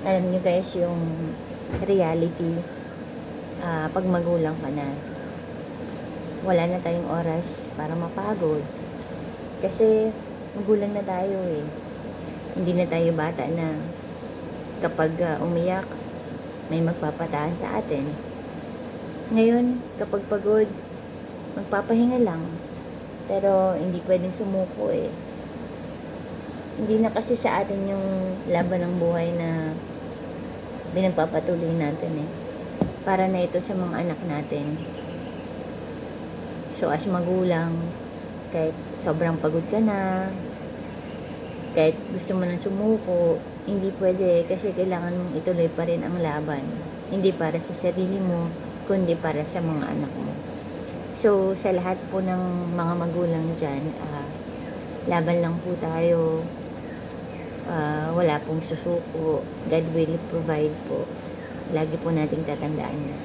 Alam niyo guys, yung reality, pag magulang ka na, wala na tayong oras para mapagod. Kasi magulang na tayo eh. Hindi na tayo bata na kapag umiyak, may magpapataan sa atin. Ngayon, kapag pagod, magpapahinga lang. Pero hindi pwedeng sumuko eh. Hindi na kasi sa atin yung laban ng buhay na pinagpapatuloy natin eh. Para na ito sa mga anak natin. So as magulang, kahit sobrang pagod ka na, kahit gusto mo nang sumuko, hindi pwede kasi kailangan mong ituloy pa rin ang laban. Hindi para sa sarili mo, kundi para sa mga anak mo. So sa lahat po ng mga magulang dyan, laban lang po tayo. Wala pong susuko. God will provide po. Lagi po nating tatandaan na.